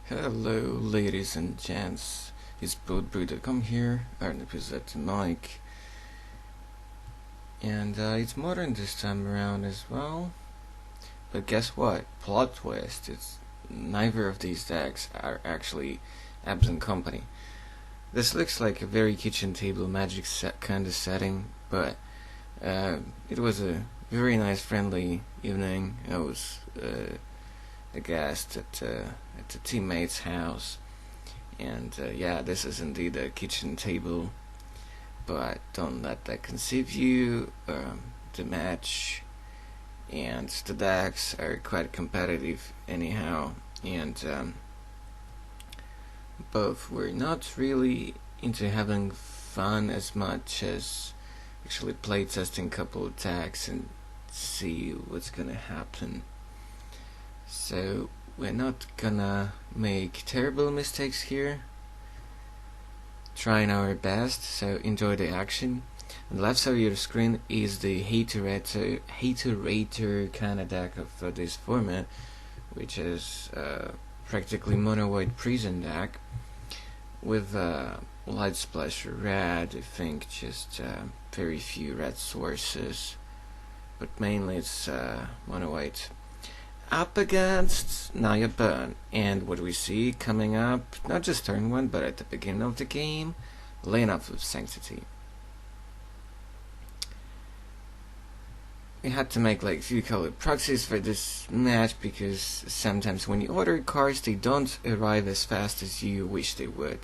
Hello, ladies and gents. It's BoatBrew.com here, Arnab is at the mic. And it's modern this time around as well. But guess what? Plot twist. It's neither of these decks are actually Absent Company. This looks like a very kitchen table magic set kind of setting, but it was a very nice friendly evening. I was a guest at a teammate's house, and yeah, this is indeed a kitchen table, but don't let that conceive you. The match and the decks are quite competitive anyhow, and both were not really into having fun as much as actually playtesting a couple of decks and see what's gonna happen. So we're not gonna make terrible mistakes here. Trying our best, so enjoy the action. On the left side of your screen is the Haterator kind of deck of this format, which is practically Monowhite prison deck with light splash red. I think just very few red sources, but mainly it's Monowhite up against Naya, and what we see coming up, not just turn 1 but at the beginning of the game, laying up with Sanctity. We had to make like few colored proxies for this match because sometimes when you order cards they don't arrive as fast as you wish they would.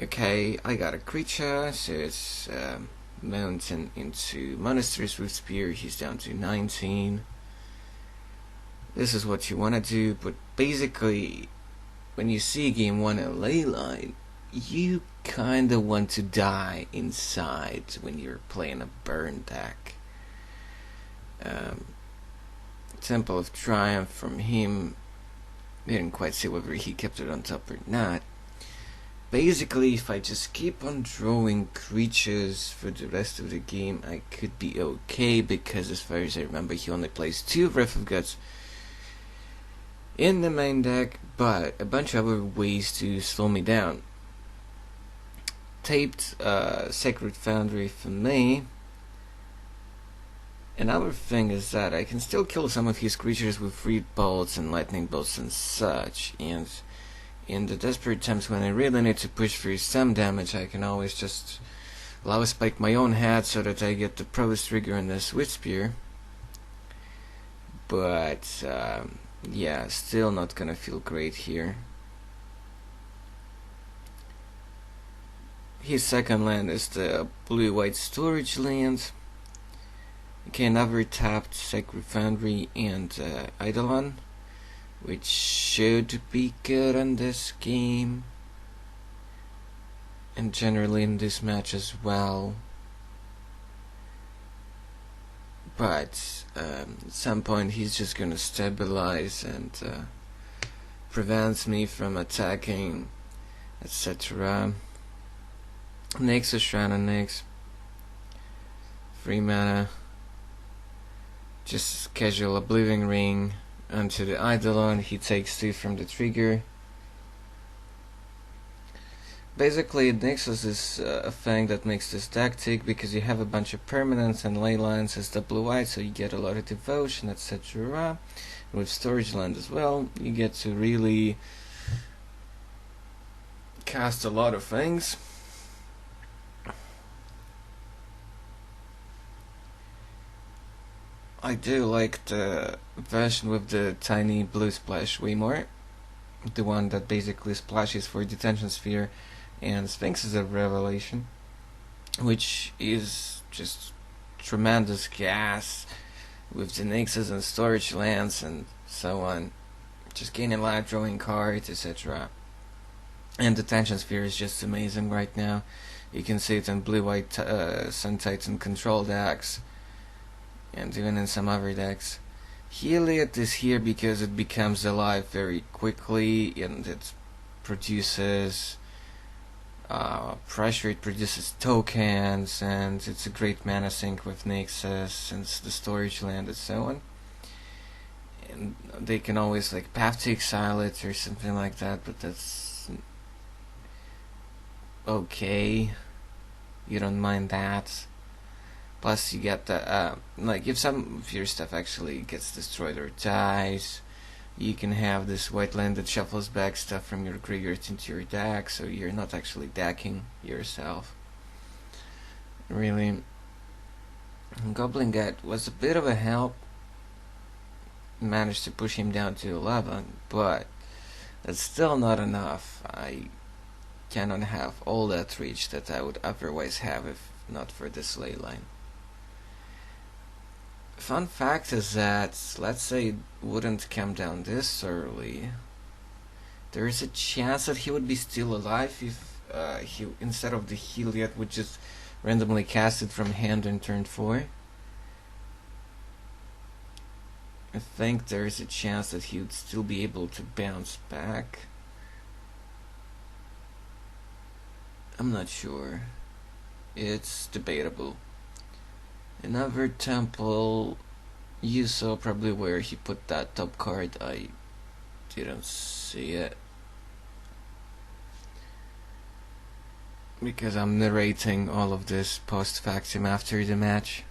Okay, I got a creature, so it's mountain into Monasteries with Spear. He's down to 19. This is what you want to do, but basically when you see game 1 a ley line, you kinda want to die inside when you're playing a burn deck. Temple of Triumph from him, didn't quite see whether he kept it on top or not. Basically, if I just keep on drawing creatures for the rest of the game, I could be okay, because as far as I remember, he only plays 2 Wrath of Gods in the main deck, but a bunch of other ways to slow me down. Taped Sacred Foundry for me. Another thing is that I can still kill some of his creatures with Reed Bolts and Lightning Bolts and such, and in the desperate times when I really need to push for some damage, I can always just allow a spike my own head so that I get the Provost Trigger and the Swift Spear. But yeah, still not gonna feel great here. His second land is the blue-white storage land. Okay, another tapped Sacred Foundry and Eidolon, which should be good in this game, and generally in this match as well. But at some point he's just gonna stabilize and prevents me from attacking, etc. Nyx, Shrine and Nyx. 3 mana. Just casual Oblivion Ring onto the Eidolon. He takes 2 from the trigger. Basically, Nexus is a thing that makes this deck tick, because you have a bunch of permanents and ley lines as the blue-white, so you get a lot of devotion, etc. With storage land as well, you get to really cast a lot of things. I do like the version with the tiny blue splash way more. The one that basically splashes for Detention Sphere and Sphinx is a Revelation, which is just tremendous gas with the Nyxes and storage lands and so on. Just gaining life, drawing cards, etc. And Detention Sphere is just amazing right now. You can see it in blue-white Sun Titan control decks, and even in some other decks. Heliot is here because it becomes alive very quickly, and it produces pressure, it produces tokens, and it's a great mana sink with Nexus, since the storage land and so on. they can always like path to exile it or something like that, but that's okay. You don't mind that. Plus, you get the like if some of your stuff actually gets destroyed or dies, you can have this white land that shuffles back stuff from your graveyard into your deck, so you're not actually decking yourself. Really, Goblin Guide was a bit of a help. Managed to push him down to 11, but that's still not enough. I cannot have all that reach that I would otherwise have if not for this ley line. Fun fact is that, let's say it wouldn't come down this early, there is a chance that he would be still alive if he, instead of the Heliod, would just randomly cast it from hand on turn 4. I think there is a chance that he would still be able to bounce back. I'm not sure. It's debatable. Another temple, you saw probably where he put that top card. I didn't see it because I'm narrating all of this post factum after the match.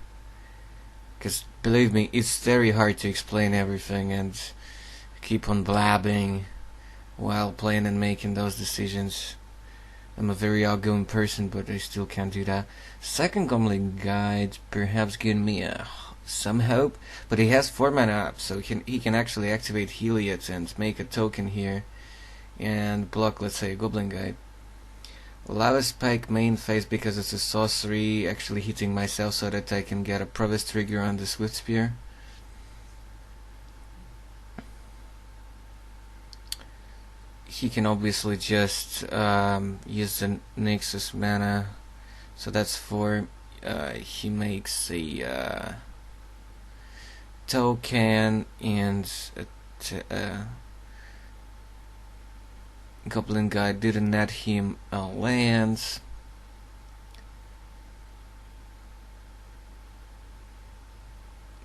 Because believe me, it's very hard to explain everything and keep on blabbing while playing and making those decisions. I'm a very outgoing person, but I still can't do that. Second Goblin Guide perhaps giving me some hope, but he has 4 mana up, so he can actually activate Heliod and make a token here and block, let's say, a Goblin Guide. Lava Spike main phase because it's a sorcery, actually hitting myself so that I can get a Provis trigger on the Swift Spear. He can obviously just use the Nexus mana, so that's 4. He makes a token and a Goblin Guide didn't net him lands.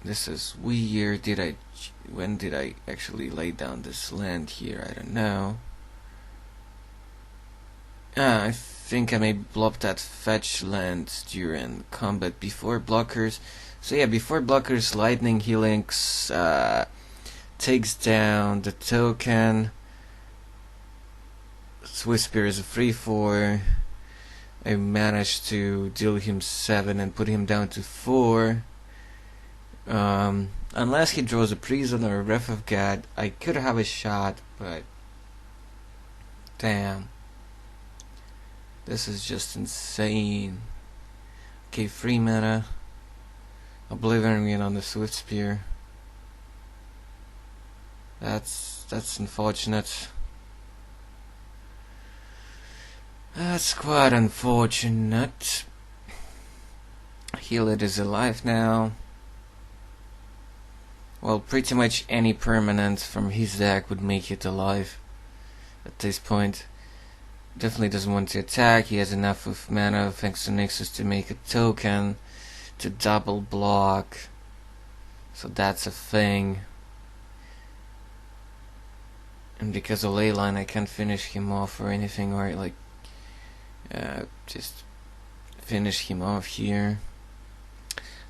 This is weird. When did I actually lay down this land here? I don't know. I think I may blob that fetch land during combat before blockers. So yeah, before blockers, Lightning Helix takes down the token. Swiss Spear is a 3/4. I managed to deal him 7 and put him down to 4. Unless he draws a Prison or a Wrath of God, I could have a shot, but damn. This is just insane. Okay, 3 mana. Oblivion Ring on the Swift Spear. That's unfortunate. That's quite unfortunate. Heliod is alive now. Well, pretty much any permanent from his deck would make it alive at this point. Definitely doesn't want to attack. He has enough of mana thanks to Nexus to make a token to double block. So that's a thing. And because of Leyline, I can't finish him off or anything, or like just finish him off here.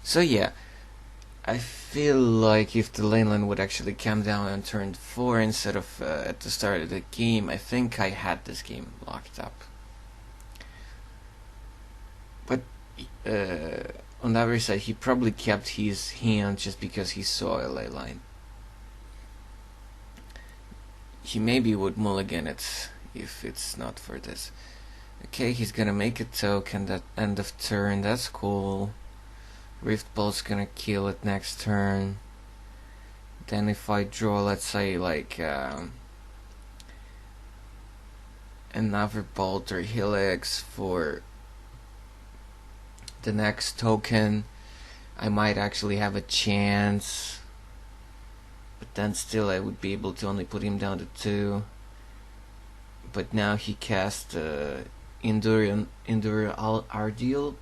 So yeah, I feel like if the Leyline would actually come down on turn 4 instead of at the start of the game, I think I had this game locked up. But on the other side, he probably kept his hand just because he saw a Leyline. He maybe would mulligan it if it's not for this. Okay, he's gonna make a token at end of turn, that's cool. Rift Bolt's gonna kill it next turn. Then if I draw, let's say, like another Bolt or Helix for the next token, I might actually have a chance. But then still I would be able to only put him down to 2. But now he cast Endure Ardeal,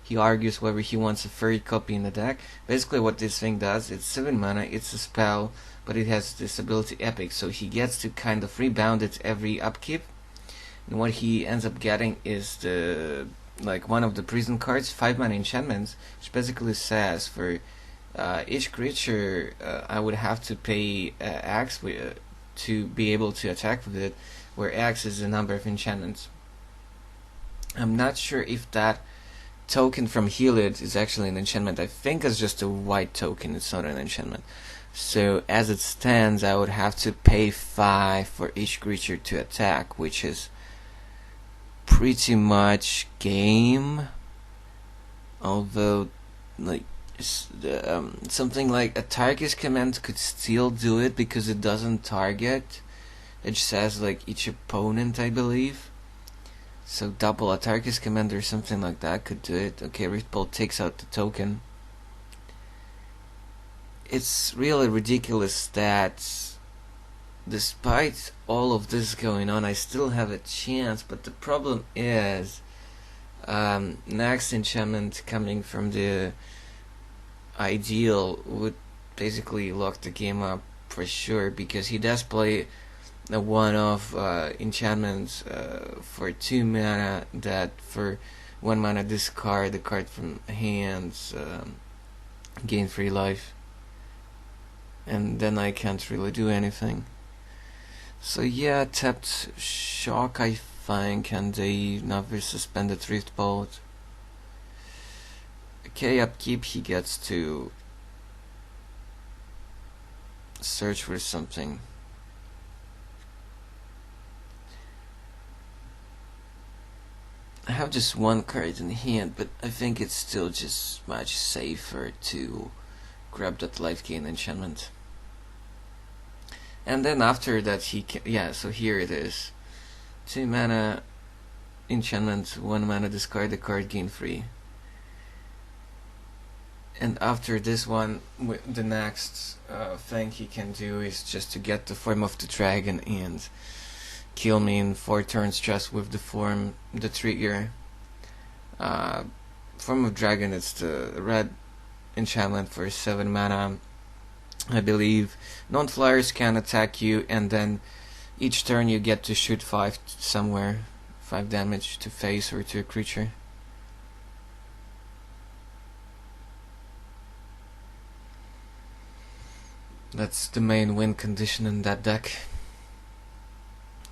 he argues whether he wants a third copy in the deck. Basically what this thing does, it's 7 mana, it's a spell, but it has this ability Epic, so he gets to kind of rebound it every upkeep. And what he ends up getting is the one of the prison cards, 5 mana enchantments, which basically says for each creature I would have to pay X to be able to attack with it, where X is the number of enchantments. I'm not sure if that token from Heal It is actually an enchantment. I think it's just a white token, it's not an enchantment. So as it stands, I would have to pay 5 for each creature to attack, which is pretty much game. Although, like, something like a target's command could still do it because it doesn't target. It just says like each opponent, I believe. So double a target's command or something like that could do it. Okay, Riftbolt takes out the token. It's really ridiculous that despite all of this going on, I still have a chance, but the problem is next enchantment coming from the Ideal would basically lock the game up for sure, because he does play a one-off enchantment for 2 mana that for 1 mana discard the card from hands, gain 3 life, and then I can't really do anything. So yeah, tapped Shock I think, and they never suspended Riftbolt. Okay, upkeep he gets to search for something. I have just one card in hand, but I think it's still just much safer to grab that life gain enchantment. And then after that he can, yeah, so here it is. 2 mana enchantment, 1 mana discard the card, gain 3. And after this one, the next thing he can do is just to get the form of the dragon and kill me in 4 turns just with the trigger. Form of dragon, it's the red enchantment for 7 mana, I believe. Non-flyers can attack you, and then each turn you get to shoot 5 somewhere, 5 damage to face or to a creature. That's the main win condition in that deck.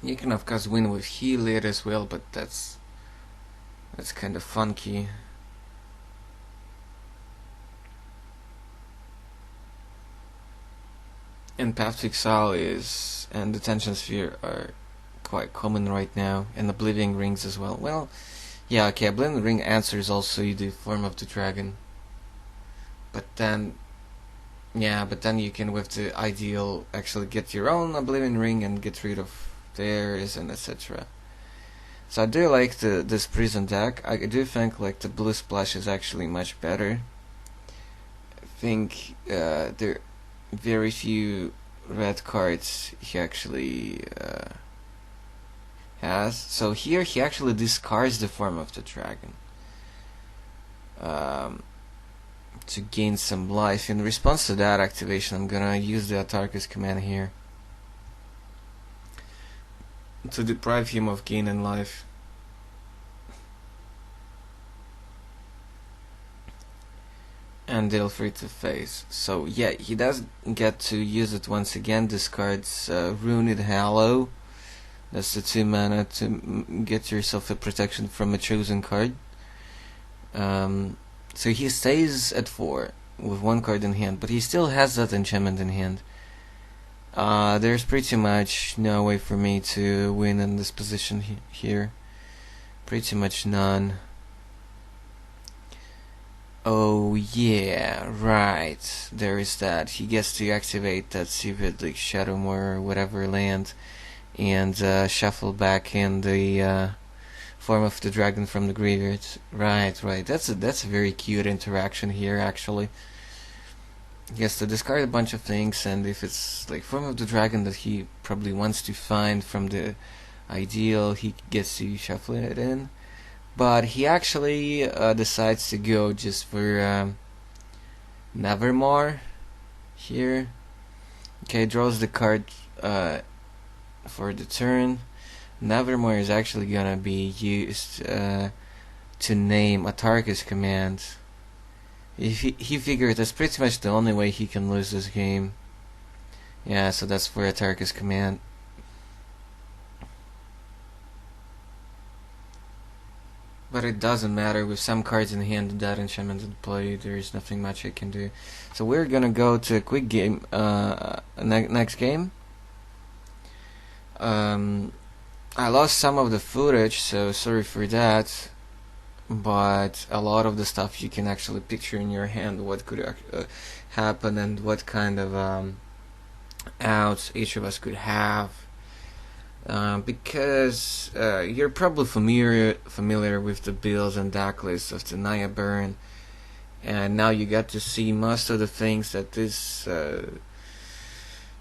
You can of course win with Heal It as well, but that's kind of funky. And Path to Exile and Detention Sphere are quite common right now, and Oblivion Rings as well. Well, yeah, okay, Oblivion Ring answers also the form of the dragon. But then you can with the Ideal actually get your own Oblivion Ring and get rid of theirs and etc. So I do like this prison deck. I do think like the Blue Splash is actually much better. I think there are very few red cards he actually has. So here he actually discards the form of the dragon to gain some life. In response to that activation, I'm gonna use the Autarchus command here to deprive him of gain and life. And deal free to face. So yeah, he does get to use it once again. Discards Ruined Hallow. That's the 2 mana to get yourself a protection from a chosen card. So he stays at 4 with 1 card in hand, but he still has that enchantment in hand. There's pretty much no way for me to win in this position here. Pretty much none. Oh yeah, right. There is that. He gets to activate that stupid like Shadowmoor or whatever land, and shuffle back in the form of the dragon from the graveyard. Right. That's a very cute interaction here actually. He has to discard a bunch of things, and if it's like form of the dragon that he probably wants to find from the Ideal, he gets to shuffle it in. But he actually decides to go just for Nevermore here. Okay, draws the card for the turn. Nevermore is actually gonna be used to name a Tarkus command. He figures that's pretty much the only way he can lose this game. Yeah, so that's for a Tarkus command. But it doesn't matter, with some cards in hand and that enchantment in play, there is nothing much I can do. So we're gonna go to a quick game, next game. I lost some of the footage, so sorry for that. But a lot of the stuff you can actually picture in your hand what could happen and what kind of outs each of us could have. Because you're probably familiar with the builds and deck lists of the Naya burn, and now you get to see most of the things that this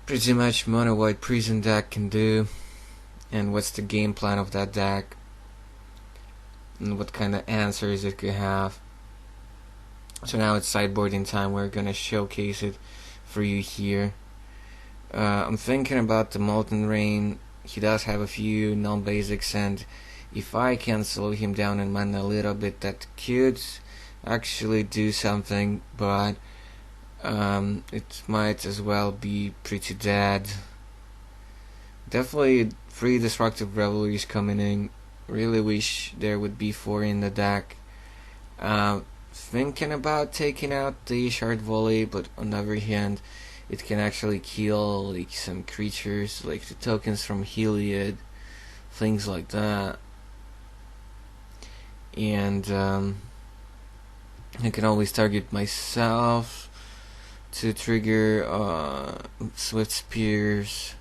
pretty much Monowhite prison deck can do, and what's the game plan of that deck, and what kind of answers it could have. So now it's sideboarding time. We're gonna showcase it for you here. I'm thinking about the Molten Rain. He does have a few non-basics, and if I can slow him down in mana a little bit, that could actually do something, but it might as well be pretty dead. Definitely 3 Destructive Revelries coming in. Really wish there would be 4 in the deck. Thinking about taking out the Shard Volley, but on the other hand, it can actually kill like some creatures, like the tokens from Heliod, things like that. And I can always target myself to trigger Swift Spears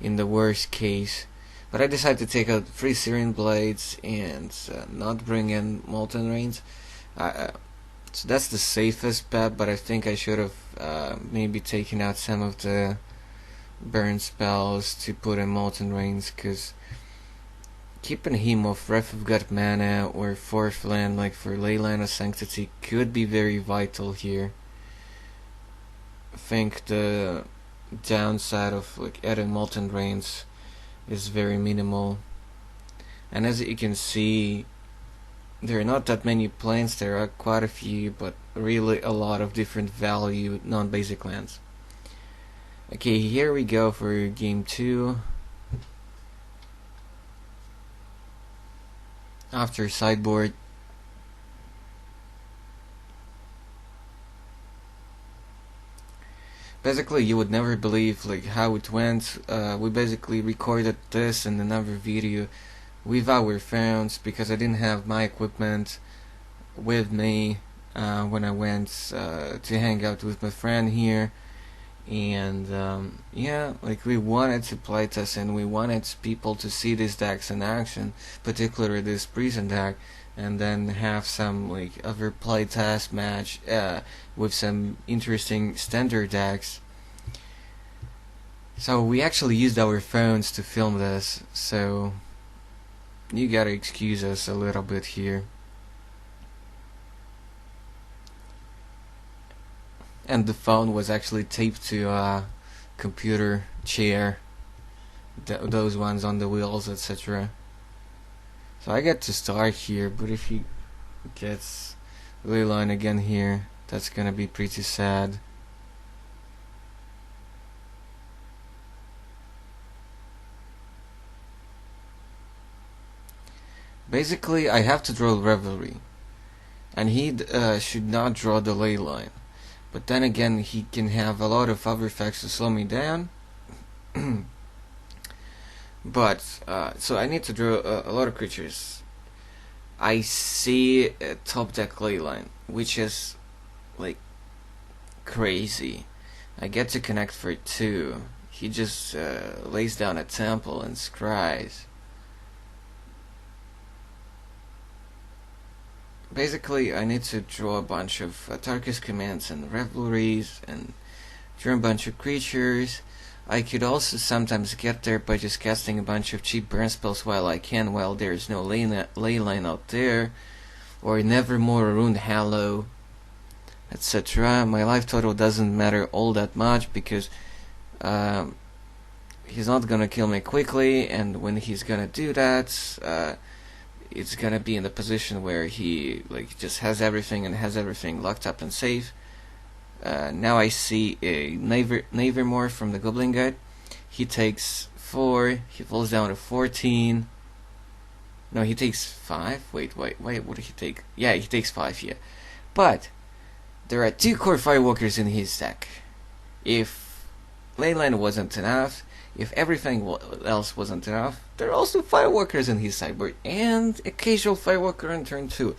in the worst case. But I decided to take out 3 Syrian Blades and not bring in Molten Rains. So that's the safest bet, but I think I should have maybe taken out some of the burn spells to put in Molten Rains, because keeping him off Wrath of God mana or 4th land, like for Leyline of Sanctity, could be very vital here. I think the downside of like adding Molten Rains is very minimal, and as you can see, there are not that many planes. There are quite a few, but really a lot of different value non-basic lands. Okay, here we go for game 2. After sideboard, basically you would never believe like how it went. We basically recorded this in another video with our phones, because I didn't have my equipment with me when I went to hang out with my friend here. And yeah, like we wanted to play test, and we wanted people to see these decks in action, particularly this prison deck, and then have some like other playtest match with some interesting standard decks. So we actually used our phones to film this, so you gotta excuse us a little bit here. And the phone was actually taped to a computer chair, those ones on the wheels, etc. So I get to start here, but if he gets Leyline again here, that's gonna be pretty sad. Basically, I have to draw Revelry, and he should not draw the Leyline. But then again, he can have a lot of other effects to slow me down. But so I need to draw a lot of creatures. I see a top deck Leyline, which is like crazy. I get to connect for 2. He just lays down a temple and scries. Basically, I need to draw a bunch of Tarkus commands and Revelries, and draw a bunch of creatures. I could also sometimes get there by just casting a bunch of cheap burn spells while I can, while there's no ley line out there, or Nevermore, Ruined Hallow, etc. My life total doesn't matter all that much because he's not gonna kill me quickly, and when he's gonna do that, it's gonna be in the position where he just has everything and has everything locked up and safe. Now I see a Nevermore from the Goblin Guide. He takes 4. He falls down to 14. No, he takes 5. Wait, what did he take? Yeah, he takes 5. Yeah, but there are 2 core Firewalkers in his deck. If Leyline wasn't enough, if everything else wasn't enough, there are also Firewalkers in his sideboard, and a casual Firewalker on turn 2.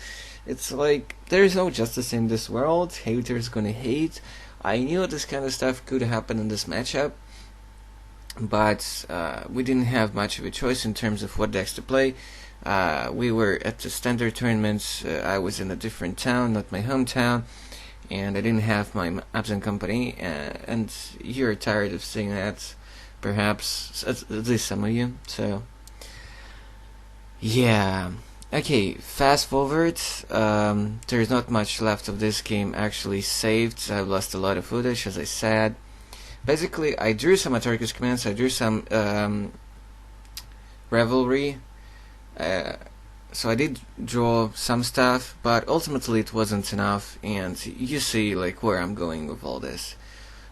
It's like, there's no justice in this world, haters gonna hate. I knew this kind of stuff could happen in this matchup, but we didn't have much of a choice in terms of what decks to play. We were at the standard tournaments, I was in a different town, not my hometown, and I didn't have my absent company, and you're tired of seeing that, perhaps, at least some of you, so yeah. Okay, fast forward, there's not much left of this game actually saved. I've lost a lot of footage, as I said. Basically, I drew some Atarkus commands, I drew some Revelry, so I did draw some stuff, but ultimately it wasn't enough, and you see where I'm going with all this.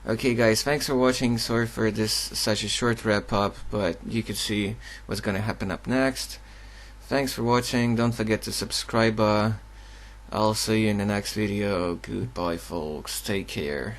Okay guys, thanks for watching. Sorry for this such a short wrap up, but you can see what's gonna happen up next. Thanks for watching, don't forget to subscribe. I'll see you in the next video. Goodbye folks, take care.